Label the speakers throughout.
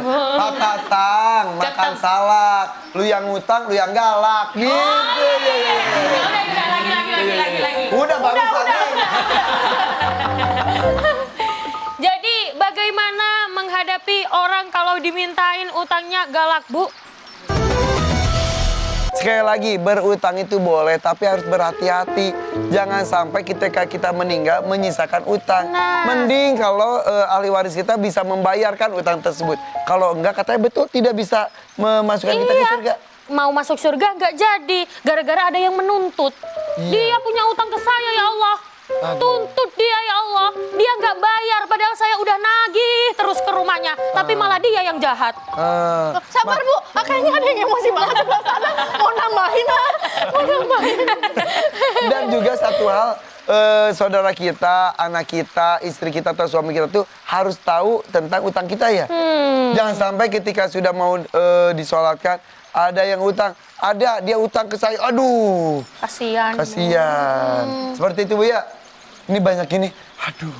Speaker 1: Patah tang, makan salak. Lu yang ngutang, lu yang galak. Gitu.
Speaker 2: Udah, lagi.
Speaker 1: Udah bagusan.
Speaker 2: Jadi bagaimana menghadapi orang kalau dimintain utangnya galak, Bu?
Speaker 1: Sekali lagi, berutang itu boleh, tapi harus berhati-hati. Jangan sampai ketika kita meninggal menyisakan utang.
Speaker 2: Nah.
Speaker 1: Mending kalau ahli waris kita bisa membayarkan utang tersebut. Kalau enggak, katanya betul tidak bisa memasukkan kita ke surga.
Speaker 2: Mau masuk surga nggak jadi, gara-gara ada yang menuntut. Dia punya utang ke saya, ya Allah. Tuntut dia, ya Allah. Dia nggak bayar, padahal saya udah nagih terus ke rumahnya. Tapi malah dia yang jahat.
Speaker 3: Sabar Bu, kayaknya ada yang emosi banget sebelah sana. Mau nambahin.
Speaker 1: Dan juga satu hal, saudara kita, anak kita, istri kita atau suami kita tuh harus tahu tentang utang kita ya. Jangan sampai ketika sudah mau disolatkan, ada yang utang, dia utang ke saya, aduh.
Speaker 2: Kasian.
Speaker 1: Seperti itu Bu ya. Ini banyak ini, aduh,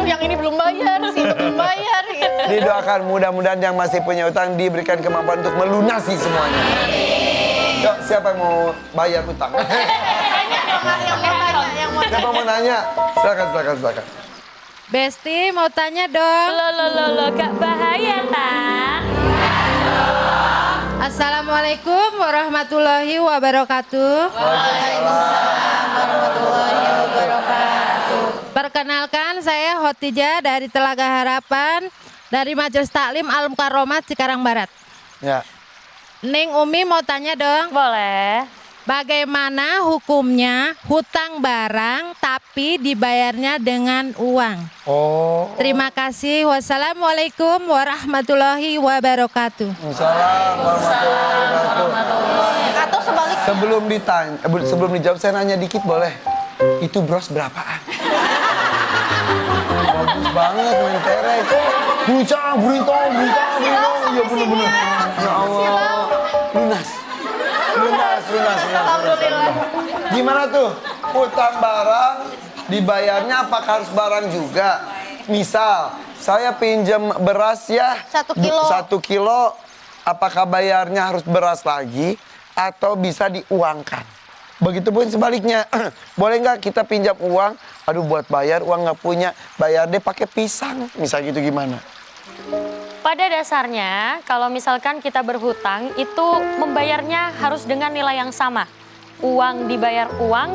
Speaker 3: yang ini belum bayar, si itu belum bayar. Gitu.
Speaker 1: Didoakan mudah-mudahan yang masih punya utang diberikan kemampuan untuk melunasi semuanya. Yuk, siapa yang mau bayar utang? Siapa mau nanya? Silakan.
Speaker 4: Besti mau tanya dong.
Speaker 2: Loh, gak bahaya, tak?
Speaker 4: Assalamualaikum warahmatullahi wabarakatuh.
Speaker 3: Waalaikumsalam warahmatullahi wabarakatuh.
Speaker 4: Perkenalkan, saya Khotijah dari Telaga Harapan, dari Majelis Taklim Al Mukarromat Cikarang Barat.
Speaker 1: Ya.
Speaker 4: Ning Umi mau tanya dong.
Speaker 2: Boleh.
Speaker 4: Bagaimana hukumnya hutang barang tapi dibayarnya dengan uang?
Speaker 1: Oh.
Speaker 4: Terima kasih. Wassalamualaikum warahmatullahi wabarakatuh.
Speaker 1: Waalaikumsalam warahmatullahi wabarakatuh.
Speaker 3: Atau sebaliknya.
Speaker 1: Sebelum dijawab saya nanya dikit boleh? Itu bros berapaan? Bagus banget main terek. Bucang, burintong. Ya bener-bener. Ya Allah. Lunas. Gimana tuh? Utang barang dibayarnya apakah harus barang juga? Misal, saya pinjam beras ya
Speaker 3: 1 kilo.
Speaker 1: 1 kilo, apakah bayarnya harus beras lagi atau bisa diuangkan? Begitupun sebaliknya, boleh nggak kita pinjam uang, aduh buat bayar uang nggak punya, bayar deh pakai pisang, misal gitu gimana?
Speaker 2: Pada dasarnya, kalau misalkan kita berhutang, itu membayarnya harus dengan nilai yang sama. Uang dibayar uang,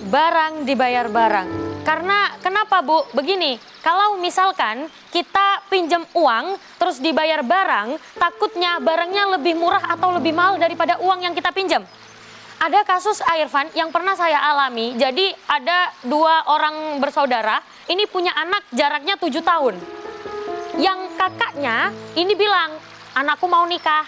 Speaker 2: barang dibayar barang. Karena kenapa Bu? Begini, kalau misalkan kita pinjam uang, terus dibayar barang, takutnya barangnya lebih murah atau lebih mahal daripada uang yang kita pinjam. Ada kasus Irfan yang pernah saya alami, jadi ada 2 orang bersaudara, ini punya anak jaraknya 7 tahun. Yang kakaknya ini bilang, anakku mau nikah,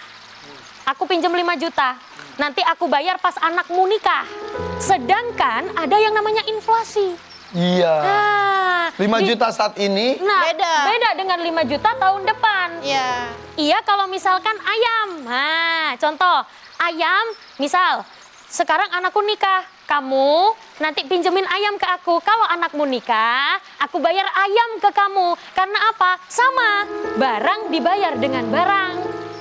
Speaker 2: aku pinjam 5 juta, nanti aku bayar pas anakmu nikah. Sedangkan ada yang namanya inflasi.
Speaker 1: Iya.
Speaker 2: Nah,
Speaker 1: 5 juta saat ini.
Speaker 2: Nah,
Speaker 3: Beda.
Speaker 2: beda dengan 5 juta tahun depan.
Speaker 3: Iya.
Speaker 2: Iya kalau misalkan ayam. Nah, contoh, ayam misal, sekarang anakku nikah, kamu nanti pinjemin ayam ke aku. Kalau anakmu nikah, aku bayar ayam ke kamu. Karena apa? Sama, barang dibayar dengan barang.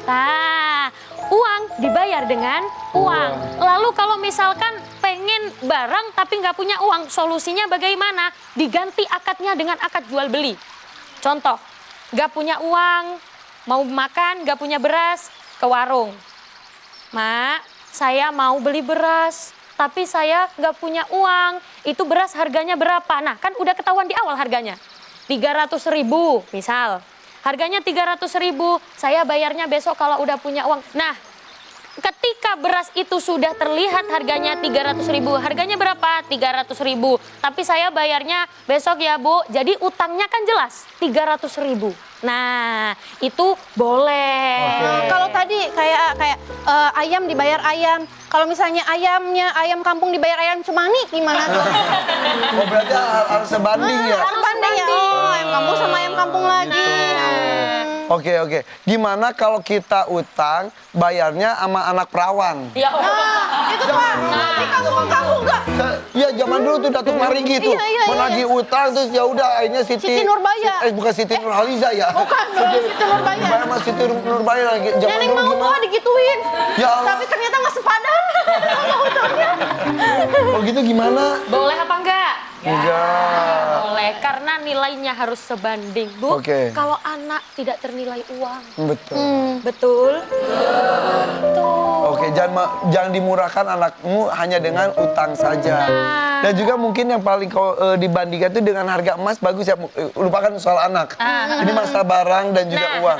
Speaker 2: Nah, uang dibayar dengan uang. Lalu kalau misalkan pengen barang tapi nggak punya uang, solusinya bagaimana? Diganti akadnya dengan akad jual beli. Contoh, nggak punya uang, mau makan, nggak punya beras, ke warung. Mak, saya mau beli beras, tapi saya nggak punya uang. Itu beras harganya berapa? Nah, kan udah ketahuan di awal harganya. 300.000 misal. Harganya 300.000, saya bayarnya besok kalau udah punya uang. Nah, ketika beras itu sudah terlihat harganya 300.000, harganya berapa? 300.000. Tapi saya bayarnya besok ya Bu. Jadi utangnya kan jelas 300.000. Nah, itu boleh.
Speaker 3: Kalau tadi kayak ayam dibayar ayam. Kalau misalnya ayam kampung dibayar ayam cumani gimana tuh?
Speaker 1: Oh berarti harus sebanding ya?
Speaker 3: Harus banding ya. Oh, ayam kampung sama ayam kampung lagi.
Speaker 1: Oke. Gimana kalau kita utang bayarnya sama anak perawan?
Speaker 2: Ya Allah.
Speaker 3: Nah, itu Pak. Di kampung-kampung enggak.
Speaker 1: Iya, zaman dulu tuh Datuk Maringgi tuh
Speaker 3: Iya.
Speaker 1: menagih utang terus ya udah akhirnya
Speaker 3: Siti Nurbaya.
Speaker 1: Bukan Siti Nurhaliza ya.
Speaker 3: Bukan dong, Siti Nurbaya.
Speaker 1: Dibayar sama Siti Nurbaya lagi. Zaman
Speaker 3: Neneng
Speaker 1: dulu
Speaker 3: mau
Speaker 1: gimana?
Speaker 3: tuh digituin.
Speaker 1: Ya Allah.
Speaker 3: Tapi ternyata nggak sepadan. Sama utangnya.
Speaker 1: Kalau gitu gimana?
Speaker 2: Boleh apa enggak?
Speaker 1: Enggak.
Speaker 2: Boleh, karena nilainya harus sebanding, Bu.
Speaker 1: Oke.
Speaker 2: Kalau anak tidak ternilai uang.
Speaker 1: Betul.
Speaker 2: Betul? Betul.
Speaker 1: Oke, jangan dimurahkan anakmu hanya dengan utang saja.
Speaker 2: Nah.
Speaker 1: Dan juga mungkin yang paling kau dibandingkan itu dengan harga emas bagus ya. Lupakan soal anak. Ini masalah barang dan juga
Speaker 2: Nah.
Speaker 1: uang.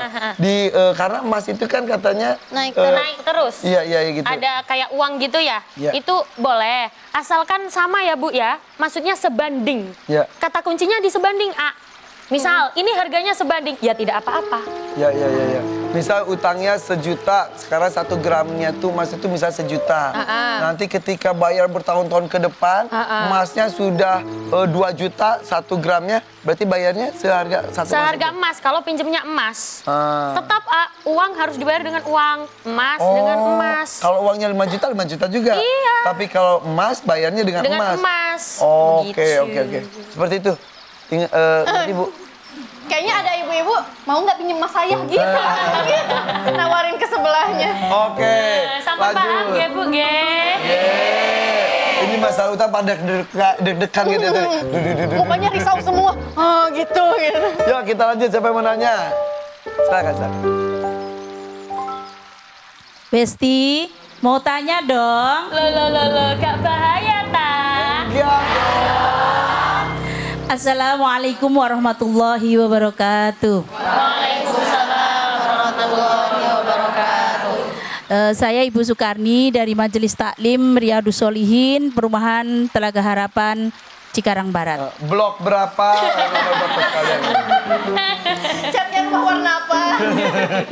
Speaker 1: Karena emas itu kan katanya
Speaker 3: Naik
Speaker 2: Naik terus.
Speaker 1: Iya gitu.
Speaker 2: Ada kayak uang gitu ya?
Speaker 1: Iya.
Speaker 2: Itu boleh. Asalkan sama ya, Bu ya. Maksudnya sebanding.
Speaker 1: Iya.
Speaker 2: Kata kuncinya di sebanding, A. Misal, ini harganya sebanding, ya tidak apa-apa.
Speaker 1: Ya. Misal utangnya 1 juta, sekarang 1 gramnya tuh emas itu misal 1 juta. Nanti ketika bayar bertahun-tahun ke depan, emasnya sudah 2 juta 1 gramnya, berarti bayarnya seharga 1
Speaker 2: Seharga emas, kalau pinjemnya emas.
Speaker 1: Ah.
Speaker 2: Tetap, A, uang harus dibayar dengan uang. Emas dengan emas.
Speaker 1: Kalau uangnya 5 juta juga.
Speaker 2: Iya.
Speaker 1: Tapi kalau emas bayarnya dengan
Speaker 2: Dengan
Speaker 1: emas.
Speaker 2: emas.
Speaker 1: Oke.
Speaker 2: Begitu.
Speaker 1: Seperti itu. Berarti Bu.
Speaker 3: Kayaknya ada ibu-ibu mau nggak pinjem emas saya gitu. Nawarin ke sebelahnya.
Speaker 1: Oke.
Speaker 2: Sampai paham ya, Bu, ya?
Speaker 1: Ini masalah utang pada deg-degan gitu.
Speaker 3: Mukanya risau semua. Oh gitu.
Speaker 1: Yuk kita lanjut, siapa yang mau nanya? Silakan.
Speaker 5: Besti, mau tanya dong.
Speaker 2: Loh, gak bahaya, ta?
Speaker 1: Ya.
Speaker 5: Assalamualaikum warahmatullahi wabarakatuh.
Speaker 2: Waalaikumsalam warahmatullahi wabarakatuh.
Speaker 5: Saya Ibu Sukarni dari Majelis Taklim Riyadus Solihin, Perumahan Telaga Harapan, Cikarang Barat.
Speaker 1: Blok berapa? Nomor berapa sekalian?
Speaker 3: Catnya rumah warna apa?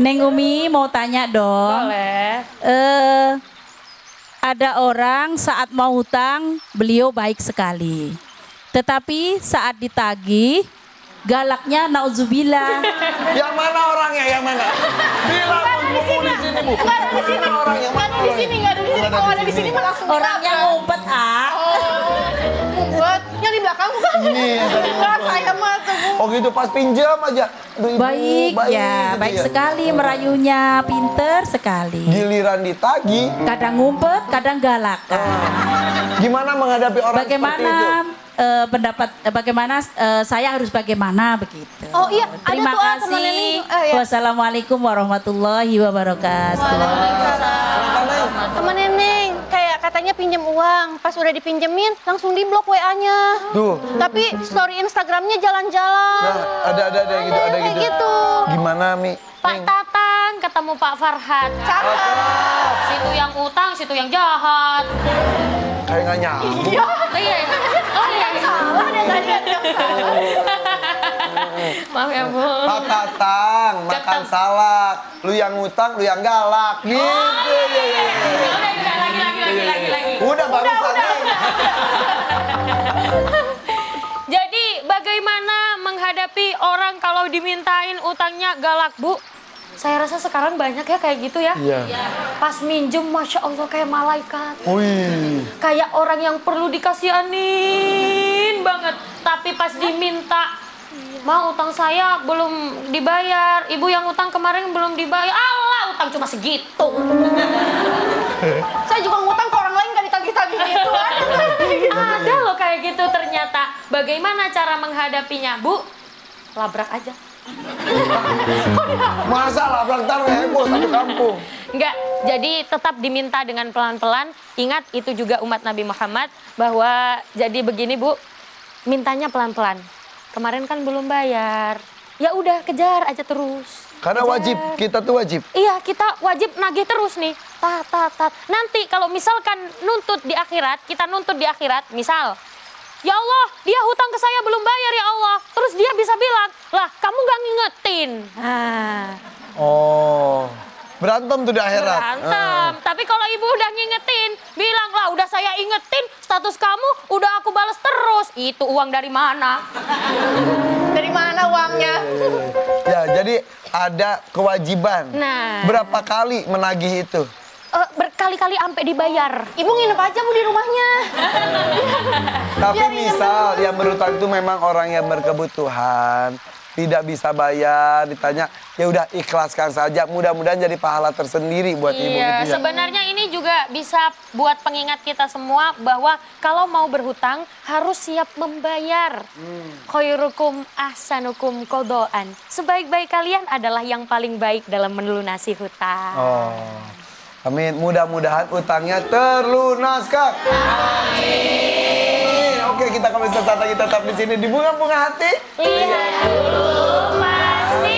Speaker 5: Neng Umi mau tanya dong.
Speaker 2: Boleh.
Speaker 5: Ada orang saat mau hutang, beliau baik sekali. Tetapi saat ditagih, galaknya nauzubillah.
Speaker 1: Yang mana orangnya? Yang mana? Bilang di sini, Bu.
Speaker 3: Nggak ada di sini.
Speaker 1: Mana orang yang
Speaker 3: Nggak
Speaker 1: mana?
Speaker 3: ada di sini. Kalau ada di sini mah langsung
Speaker 5: Orangnya
Speaker 3: ditabrak.
Speaker 5: ngumpet, ah.
Speaker 3: Buat yang di belakang bukan?
Speaker 1: Ini.
Speaker 3: Enggak, saya mah tuh Bu.
Speaker 1: Oh gitu, pas pinjam aja. Aduh, Ibu,
Speaker 5: Baik ya,
Speaker 1: gitu
Speaker 5: baik sekali merayunya, pinter sekali.
Speaker 1: Giliran ditagih,
Speaker 5: Kadang ngumpet, kadang galak.
Speaker 1: gimana menghadapi orang
Speaker 5: Bagaimana
Speaker 1: seperti itu?
Speaker 5: bagaimana saya harus bagaimana begitu.
Speaker 3: Oh iya, ada
Speaker 5: Terima
Speaker 3: tuh, teman
Speaker 5: kasih.
Speaker 3: Neneng. Ya.
Speaker 5: Wassalamualaikum warahmatullahi wabarakatuh.
Speaker 3: Teman Neneng, kayak katanya pinjam uang, pas udah dipinjemin langsung diblok WA-nya.
Speaker 1: Tuh.
Speaker 3: Tapi story Instagramnya jalan-jalan.
Speaker 1: Nah, ada gitu, ada
Speaker 3: kayak
Speaker 1: gitu.
Speaker 3: gitu.
Speaker 1: Gimana, Mi?
Speaker 2: Pak Tatang ketemu Pak Farhad.
Speaker 3: Cakep.
Speaker 2: Situ yang utang, situ yang jahat.
Speaker 1: Kayak nggak nyambung.
Speaker 3: Iya.
Speaker 2: Oh iya. Oh iya.
Speaker 3: Salah deh tadi yang salah.
Speaker 2: Maaf ya, Bu.
Speaker 1: Pak Tatang, makan salak. Lu yang ngutang, lu yang galak. Gitu.
Speaker 2: Udah, lagi.
Speaker 1: Udah, barusan.
Speaker 2: Jadi bagaimana menghadapi orang kalau dimintain utangnya galak, Bu? Saya rasa sekarang banyak ya kayak gitu ya.
Speaker 1: Iya.
Speaker 2: Pas minjem, Masya Allah kayak malaikat.
Speaker 1: Wih.
Speaker 2: Kayak orang yang perlu dikasihanin banget. Tapi pas diminta, mau utang saya belum dibayar. Ibu yang utang kemarin belum dibayar. Allah, utang cuma segitu.
Speaker 3: Saya juga ngutang ke orang lain gak ditagih-tagih gitu.
Speaker 2: Ada loh kayak gitu ternyata. Bagaimana cara menghadapinya, Bu? Labrak aja.
Speaker 1: Masa labrak taruh heboh satu kampung.
Speaker 2: Enggak, jadi tetap diminta dengan pelan-pelan. Ingat, itu juga umat Nabi Muhammad. Bahwa jadi begini, Bu, mintanya pelan-pelan. Kemarin kan belum bayar. Ya udah, kejar aja terus.
Speaker 1: Karena
Speaker 2: Kejar.
Speaker 1: wajib, kita tuh wajib.
Speaker 2: Iya, kita wajib nagih terus nih. Tat. Nanti kalau misalkan nuntut di akhirat, kita nuntut di akhirat, misal, ya Allah, dia hutang ke saya belum bayar ya Allah. Terus dia bisa bilang, lah kamu gak ngingetin. Nah,
Speaker 1: Oh. Berantem tuh di akhirat.
Speaker 2: Berantem. Tapi kalau ibu udah ngingetin, bilang lah udah saya ingetin, status kamu udah aku balas terus. Itu uang dari mana?
Speaker 3: Dari mana uangnya?
Speaker 1: Ya, jadi ada kewajiban.
Speaker 2: Nah.
Speaker 1: Berapa kali menagih itu?
Speaker 2: Berkali-kali sampai dibayar.
Speaker 3: Ibu nginep aja Bu di rumahnya.
Speaker 1: Tapi misal yang berutang itu memang orang yang berkebutuhan, tidak bisa bayar, ditanya, ya udah ikhlaskan saja. Mudah-mudahan jadi pahala tersendiri buat ibu
Speaker 2: Iya,
Speaker 1: itu ya.
Speaker 2: sebenarnya ini juga bisa buat pengingat kita semua bahwa kalau mau berhutang harus siap membayar. Khairukum ahsanukum qadaan. Sebaik-baik kalian adalah yang paling baik dalam melunasi hutang.
Speaker 1: Oh. Amin. Mudah-mudahan utangnya terlunaskan. Amin. Oke, kita kembali sesaat lagi tetap di sini di Bunga-Bunga Hati.
Speaker 2: Lihat dulu pasti